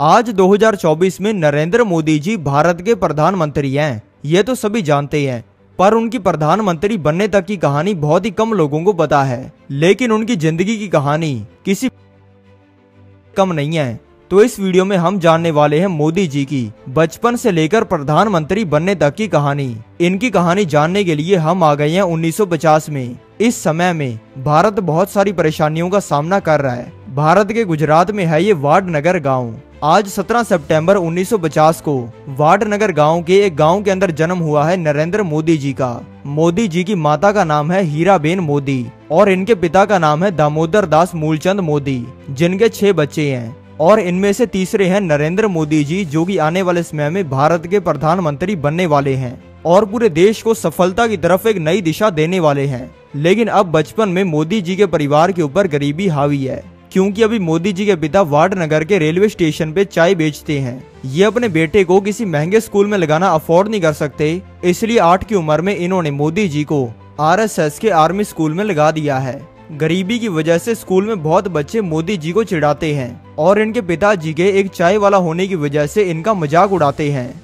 आज 2024 में नरेंद्र मोदी जी भारत के प्रधानमंत्री हैं, ये तो सभी जानते हैं। पर उनकी प्रधानमंत्री बनने तक की कहानी बहुत ही कम लोगों को पता है, लेकिन उनकी जिंदगी की कहानी किसी कम नहीं है। तो इस वीडियो में हम जानने वाले हैं मोदी जी की बचपन से लेकर प्रधानमंत्री बनने तक की कहानी। इनकी कहानी जानने के लिए हम आ गए हैं 1950 में। इस समय में भारत बहुत सारी परेशानियों का सामना कर रहा है। भारत के गुजरात में है ये वाडनगर गांव। आज 17 सितंबर 1950 को वाडनगर गांव के एक गांव के अंदर जन्म हुआ है नरेंद्र मोदी जी का। मोदी जी की माता का नाम है हीराबेन मोदी और इनके पिता का नाम है दामोदर दास मूलचंद मोदी, जिनके 6 बच्चे हैं और इनमें से तीसरे हैं नरेंद्र मोदी जी, जो कि आने वाले समय में भारत के प्रधानमंत्री बनने वाले हैं और पूरे देश को सफलता की तरफ एक नई दिशा देने वाले हैं। लेकिन अब बचपन में मोदी जी के परिवार के ऊपर गरीबी हावी है, क्योंकि अभी मोदी जी के पिता वाडनगर के रेलवे स्टेशन पे चाय बेचते हैं। ये अपने बेटे को किसी महंगे स्कूल में लगाना अफोर्ड नहीं कर सकते, इसलिए 8 की उम्र में इन्होंने मोदी जी को RSS के आर्मी स्कूल में लगा दिया है। गरीबी की वजह से स्कूल में बहुत बच्चे मोदी जी को चिढ़ाते हैं और इनके पिताजी के एक चाय वाला होने की वजह से इनका मजाक उड़ाते हैं।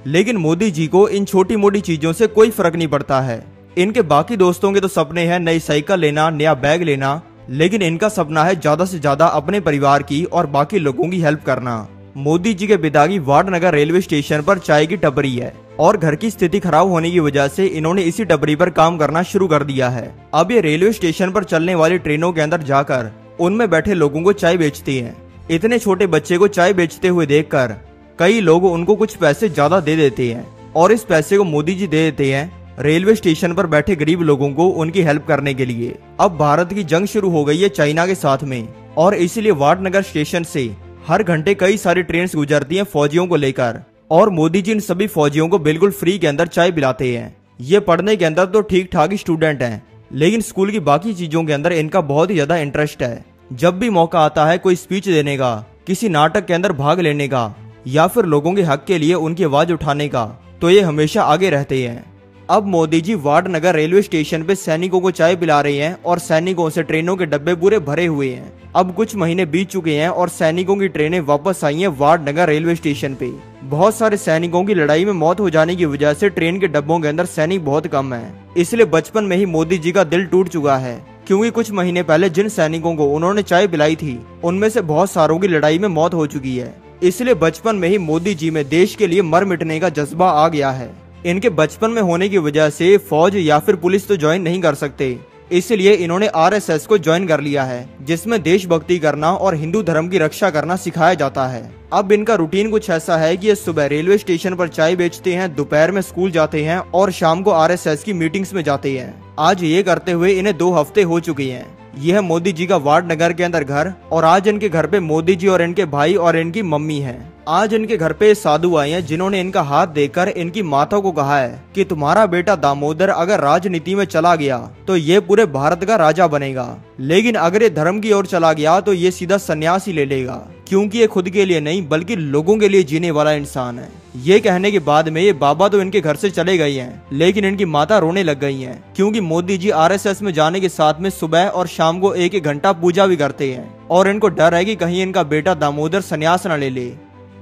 लेकिन मोदी जी को इन छोटी मोटी चीजों से कोई फर्क नहीं पड़ता है। इनके बाकी दोस्तों के तो सपने हैं नई साइकिल लेना, नया बैग लेना, लेकिन इनका सपना है ज्यादा से ज्यादा अपने परिवार की और बाकी लोगों की हेल्प करना। मोदी जी के पिता की वाडनगर रेलवे स्टेशन पर चाय की टपरी है और घर की स्थिति खराब होने की वजह से इन्होंने इसी टपरी पर काम करना शुरू कर दिया है। अब ये रेलवे स्टेशन पर चलने वाली ट्रेनों के अंदर जाकर उनमें बैठे लोगों को चाय बेचती हैं। इतने छोटे बच्चे को चाय बेचते हुए देखकर कई लोग उनको कुछ पैसे ज्यादा दे देते हैं और इस पैसे को मोदी जी दे देते हैं रेलवे स्टेशन पर बैठे गरीब लोगों को उनकी हेल्प करने के लिए। अब भारत की जंग शुरू हो गई है चाइना के साथ में और इसीलिए वाडनगर स्टेशन से हर घंटे कई सारी ट्रेन गुजरती हैं फौजियों को लेकर और मोदी जी इन सभी फौजियों को बिल्कुल फ्री के अंदर चाय पिलाते हैं। ये पढ़ने के अंदर तो ठीक ठाक ही स्टूडेंट हैं, लेकिन स्कूल की बाकी चीजों के अंदर इनका बहुत ही ज्यादा इंटरेस्ट है। जब भी मौका आता है कोई स्पीच देने का, किसी नाटक के अंदर भाग लेने का या फिर लोगों के हक के लिए उनकी आवाज उठाने का, तो ये हमेशा आगे रहते हैं। अब मोदी जी वाडनगर रेलवे स्टेशन पे सैनिकों को चाय पिला रहे हैं और सैनिकों से ट्रेनों के डब्बे पूरे भरे हुए हैं। अब कुछ महीने बीत चुके हैं और सैनिकों की ट्रेनें वापस आई हैं वाडनगर रेलवे स्टेशन पे। बहुत सारे सैनिकों की लड़ाई में मौत हो जाने की वजह से ट्रेन के डब्बों के अंदर सैनिक बहुत कम है, इसलिए बचपन में ही मोदी जी का दिल टूट चुका है, क्योंकि कुछ महीने पहले जिन सैनिकों को उन्होंने चाय पिलाई थी उनमें से बहुत सारों की लड़ाई में मौत हो चुकी है। इसलिए बचपन में ही मोदी जी में देश के लिए मर मिटने का जज्बा आ गया है। इनके बचपन में होने की वजह से फौज या फिर पुलिस तो ज्वाइन नहीं कर सकते, इसलिए इन्होंने RSS को ज्वाइन कर लिया है, जिसमें देशभक्ति करना और हिंदू धर्म की रक्षा करना सिखाया जाता है। अब इनका रूटीन कुछ ऐसा है कि ये सुबह रेलवे स्टेशन पर चाय बेचते हैं, दोपहर में स्कूल जाते हैं और शाम को RSS की मीटिंग्स में जाते हैं। आज ये करते हुए इन्हें 2 हफ्ते हो चुके हैं। यह है मोदी जी का वाडनगर के अंदर घर और आज इनके घर पे मोदी जी और इनके भाई और इनकी मम्मी है। आज इनके घर पे साधु आए हैं जिन्होंने इनका हाथ देकर इनकी माता को कहा है कि तुम्हारा बेटा दामोदर अगर राजनीति में चला गया तो ये पूरे भारत का राजा बनेगा, लेकिन अगर ये धर्म की ओर चला गया तो ये सीधा संन्यास ही ले लेगा, क्योंकि ये खुद के लिए नहीं बल्कि लोगों के लिए जीने वाला इंसान है। ये कहने के बाद में ये बाबा तो इनके घर से चले गए हैं, लेकिन इनकी माता रोने लग गई हैं, क्योंकि मोदी जी RSS में जाने के साथ में सुबह और शाम को 1-1 घंटा पूजा भी करते हैं और इनको डर है कि कहीं इनका बेटा दामोदर संन्यास न ले ले।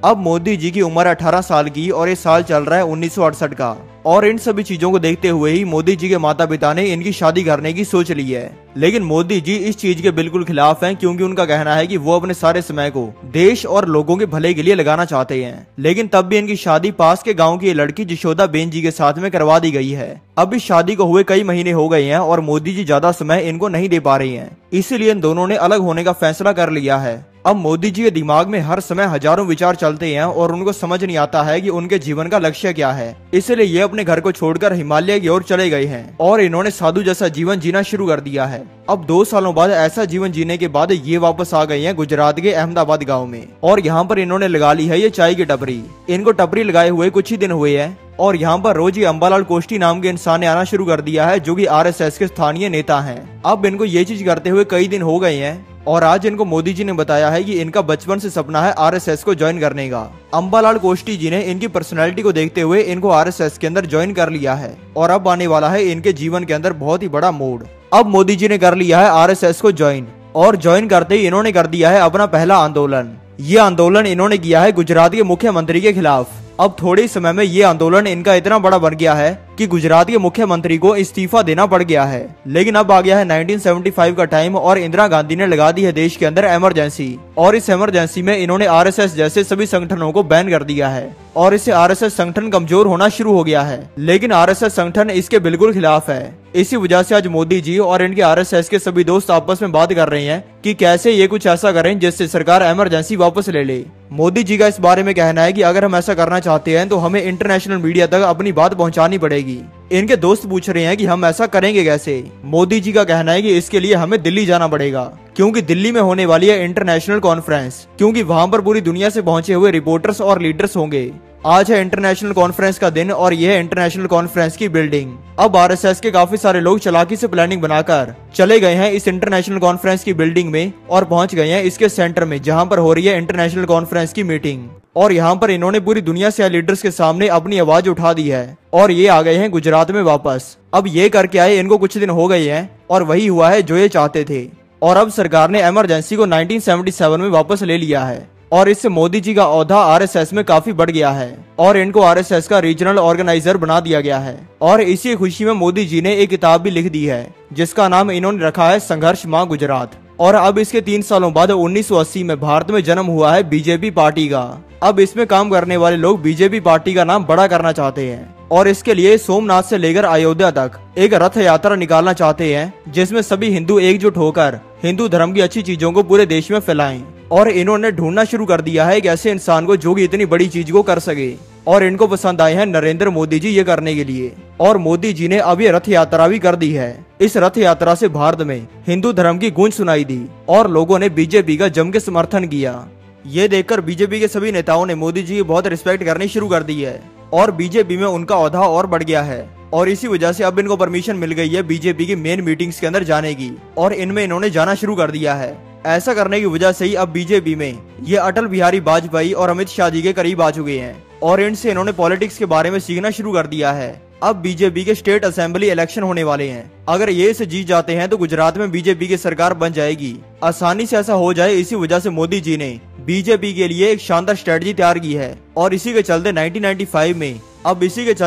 अब मोदी जी की उम्र 18 साल की और ये साल चल रहा है 1968 का और इन सभी चीजों को देखते हुए ही मोदी जी के माता पिता ने इनकी शादी करने की सोच ली है। लेकिन मोदी जी इस चीज के बिल्कुल खिलाफ हैं, क्योंकि उनका कहना है कि वो अपने सारे समय को देश और लोगों के भले के लिए लगाना चाहते हैं। लेकिन तब भी इनकी शादी पास के गांव की लड़की जशोदा बेन जी के साथ में करवा दी गई है। अब इस शादी को हुए कई महीने हो गए हैं और मोदी जी ज्यादा समय इनको नहीं दे पा रही हैं, इसीलिए इन दोनों ने अलग होने का फैसला कर लिया है। अब मोदी जी के दिमाग में हर समय हजारों विचार चलते हैं और उनको समझ नहीं आता है कि उनके जीवन का लक्ष्य क्या है, इसलिए ये अपने घर को छोड़कर हिमालय की ओर चले गए हैं और इन्होंने साधु जैसा जीवन जीना शुरू कर दिया है। अब 2 सालों बाद ऐसा जीवन जीने के बाद ये वापस आ गए हैं गुजरात के अहमदाबाद गांव में और यहाँ पर इन्होंने लगा ली है ये चाय की टपरी। इनको टपरी लगाए हुए कुछ ही दिन हुए हैं और यहाँ पर रोज ही अंबालाल कोष्टी नाम के इंसान ने आना शुरू कर दिया है, जो कि RSS के स्थानीय नेता हैं। अब इनको ये चीज करते हुए कई दिन हो गए हैं और आज इनको मोदी जी ने बताया है कि इनका बचपन से सपना है RSS को ज्वाइन करने का। अंबालाल कोष्टी जी ने इनकी पर्सनैलिटी को देखते हुए इनको RSS के अंदर ज्वाइन कर लिया है और अब आने वाला है इनके जीवन के अंदर बहुत ही बड़ा मोड़। अब मोदी जी ने कर लिया है RSS को ज्वाइन और ज्वाइन करते ही इन्होंने कर दिया है अपना पहला आंदोलन। ये आंदोलन इन्होंने किया है गुजरात के मुख्यमंत्री के खिलाफ। अब थोड़े ही समय में ये आंदोलन इनका इतना बड़ा बन गया है कि गुजरात के मुख्यमंत्री को इस्तीफा देना पड़ गया है। लेकिन अब आ गया है 1975 का टाइम और इंदिरा गांधी ने लगा दी है देश के अंदर इमरजेंसी, और इस इमरजेंसी में इन्होंने आरएसएस जैसे सभी संगठनों को बैन कर दिया है और इससे आरएसएस संगठन कमजोर होना शुरू हो गया है। लेकिन आरएसएस संगठन इसके बिल्कुल खिलाफ है। इसी वजह से आज मोदी जी और इनके आरएसएस के सभी दोस्त आपस में बात कर रहे हैं कि कैसे ये कुछ ऐसा करें जिससे सरकार इमरजेंसी वापस ले ले। मोदी जी का इस बारे में कहना है कि अगर हम ऐसा करना चाहते हैं तो हमें इंटरनेशनल मीडिया तक अपनी बात पहुंचानी पड़ेगी। इनके दोस्त पूछ रहे हैं कि हम ऐसा करेंगे कैसे। मोदी जी का कहना है कि इसके लिए हमें दिल्ली जाना पड़ेगा, क्योंकि दिल्ली में होने वाली है इंटरनेशनल कॉन्फ्रेंस, क्योंकि वहां पर पूरी दुनिया से पहुंचे हुए रिपोर्टर्स और लीडर्स होंगे। आज है इंटरनेशनल कॉन्फ्रेंस का दिन और यह है इंटरनेशनल कॉन्फ्रेंस की बिल्डिंग। अब आरएसएस के काफी सारे लोग चालाकी से प्लानिंग बनाकर चले गए हैं इस इंटरनेशनल कॉन्फ्रेंस की बिल्डिंग में और पहुंच गए हैं इसके सेंटर में जहां पर हो रही है इंटरनेशनल कॉन्फ्रेंस की मीटिंग। और यहाँ पर इन्होंने पूरी दुनिया से लीडर्स के सामने अपनी आवाज उठा दी है और ये आ गए हैं गुजरात में वापस। अब ये करके आए इनको कुछ दिन हो गए हैं और वही हुआ है जो ये चाहते थे। और अब सरकार ने इमरजेंसी को 1977 में वापस ले लिया है और इससे मोदी जी का ओहदा आरएसएस में काफी बढ़ गया है और इनको आरएसएस का रीजनल ऑर्गेनाइजर बना दिया गया है। और इसी खुशी में मोदी जी ने एक किताब भी लिख दी है जिसका नाम इन्होंने रखा है संघर्ष मां गुजरात। और अब इसके 3 सालों बाद 1980 में भारत में जन्म हुआ है बीजेपी पार्टी का। अब इसमें काम करने वाले लोग बीजेपी पार्टी का नाम बड़ा करना चाहते हैं और इसके लिए सोमनाथ से लेकर अयोध्या तक एक रथ यात्रा निकालना चाहते हैं जिसमें सभी हिंदू एकजुट होकर हिंदू धर्म की अच्छी चीजों को पूरे देश में फैलाएं। और इन्होंने ढूंढना शुरू कर दिया है एक ऐसे इंसान को जो कि इतनी बड़ी चीज को कर सके और इनको पसंद आए हैं नरेंद्र मोदी जी ये करने के लिए। और मोदी जी ने अब ये रथ यात्रा भी कर दी है। इस रथ यात्रा से भारत में हिंदू धर्म की गूंज सुनाई दी और लोगों ने बीजेपी का जम के समर्थन किया। ये देखकर बीजेपी के सभी नेताओं ने मोदी जी की बहुत रिस्पेक्ट करनी शुरू कर दी है और बीजेपी में उनका ओहदा और बढ़ गया है। और इसी वजह से अब इनको परमिशन मिल गई है बीजेपी की मेन मीटिंग्स के अंदर जाने की और इनमें इन्होंने जाना शुरू कर दिया है। ऐसा करने की वजह से ही अब बीजेपी में ये अटल बिहारी वाजपेयी और अमित शाह जी के करीब आ चुके हैं और इनसे इन्होंने पॉलिटिक्स के बारे में सीखना शुरू कर दिया है। अब बीजेपी के स्टेट असेंबली इलेक्शन होने वाले हैं। अगर ये इसे जीत जाते हैं तो गुजरात में बीजेपी की सरकार बन जाएगी। आसानी से ऐसा हो जाए, इसी वजह से मोदी जी ने बीजेपी के लिए एक शानदार स्ट्रेटजी तैयार की है और इसी के चलते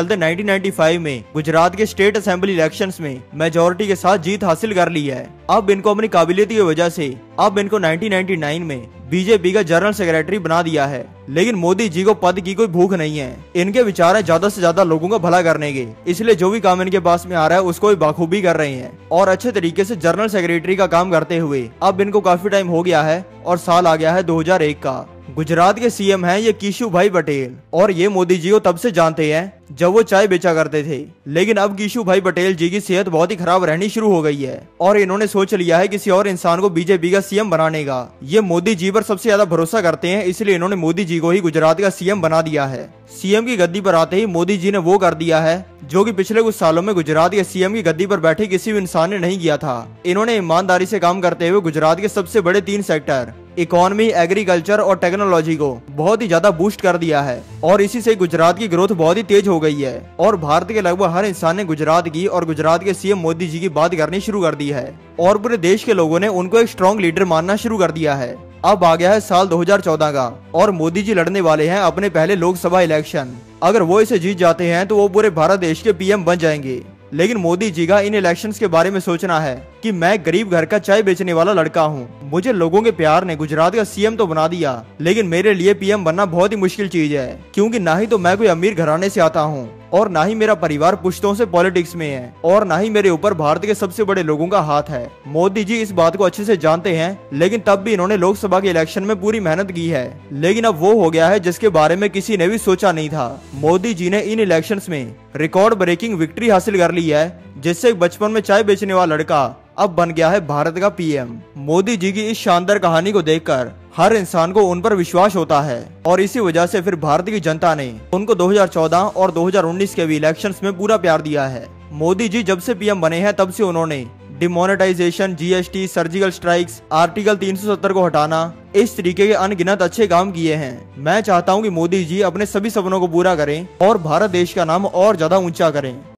1995 में गुजरात के स्टेट असेंबली इलेक्शंस में मेजोरिटी के साथ जीत हासिल कर ली है। अब इनको अपनी काबिलियत की वजह से अब इनको 1999 में बीजेपी का जनरल सेक्रेटरी बना दिया है। लेकिन मोदी जी को पद की कोई भूख नहीं है। इनके विचार है ज्यादा से ज्यादा लोगों का भला करने के, इसलिए जो भी काम इनके पास में आ रहा है उसको बाखूबी कर रहे हैं और अच्छे तरीके से जनरल सेक्रेटरी का काम करते हुए अब इनको काफी टाइम हो गया है और साल आ गया है 2001 का। गुजरात के सीएम हैं ये केशुभाई पटेल और ये मोदी जी को तब से जानते हैं जब वो चाय बेचा करते थे। लेकिन अब केशुभाई पटेल जी की सेहत बहुत ही खराब रहनी शुरू हो गई है और इन्होंने सोच लिया है किसी और इंसान को बीजेपी का सीएम बनाने का। ये मोदी जी पर सबसे ज्यादा भरोसा करते हैं, इसलिए इन्होंने मोदी जी को ही गुजरात का सीएम बना दिया है। सीएम की गद्दी पर आते ही मोदी जी ने वो कर दिया है जो कि पिछले कुछ सालों में गुजरात के सीएम की गद्दी पर बैठे किसी भी इंसान ने नहीं किया था। इन्होंने ईमानदारी से काम करते हुए गुजरात के सबसे बड़े 3 सेक्टर इकोनॉमी, एग्रीकल्चर और टेक्नोलॉजी को बहुत ही ज्यादा बूस्ट कर दिया है और इसी से गुजरात की ग्रोथ बहुत ही तेज हो गई है और भारत के लगभग हर इंसान ने गुजरात की और गुजरात के सीएम मोदी जी की बात करनी शुरू कर दी है और पूरे देश के लोगों ने उनको एक स्ट्रॉन्ग लीडर मानना शुरू कर दिया है। अब आ गया है साल 2014 का और मोदी जी लड़ने वाले हैं अपने पहले लोकसभा इलेक्शन। अगर वो इसे जीत जाते हैं तो वो पूरे भारत देश के पीएम बन जाएंगे। लेकिन मोदी जी का इन इलेक्शंस के बारे में सोचना है कि मैं गरीब घर का चाय बेचने वाला लड़का हूँ, मुझे लोगों के प्यार ने गुजरात का सीएम तो बना दिया, लेकिन मेरे लिए पीएम बनना बहुत ही मुश्किल चीज है, क्योंकि ना ही तो मैं कोई अमीर घराने से आता हूँ और ना ही मेरा परिवार पुश्तों से पॉलिटिक्स में है और ना ही मेरे ऊपर भारत के सबसे बड़े लोगों का हाथ है। मोदी जी इस बात को अच्छे से जानते हैं, लेकिन तब भी इन्होंने लोकसभा के इलेक्शन में पूरी मेहनत की है। लेकिन अब वो हो गया है जिसके बारे में किसी ने भी सोचा नहीं था। मोदी जी ने इन इलेक्शंस में रिकॉर्ड ब्रेकिंग विक्ट्री हासिल कर ली है, जिससे बचपन में चाय बेचने वाला लड़का अब बन गया है भारत का पीएम। मोदी जी की इस शानदार कहानी को देखकर हर इंसान को उन पर विश्वास होता है और इसी वजह से फिर भारत की जनता ने उनको 2014 और 2019 के भी इलेक्शंस में पूरा प्यार दिया है। मोदी जी जब से पीएम बने हैं तब से उन्होंने demonetisation, GST, surgical strikes, article 370 को हटाना, इस तरीके के अनगिनत अच्छे काम किए हैं। मैं चाहता हूं कि मोदी जी अपने सभी सपनों को पूरा करें और भारत देश का नाम और ज्यादा ऊंचा करें।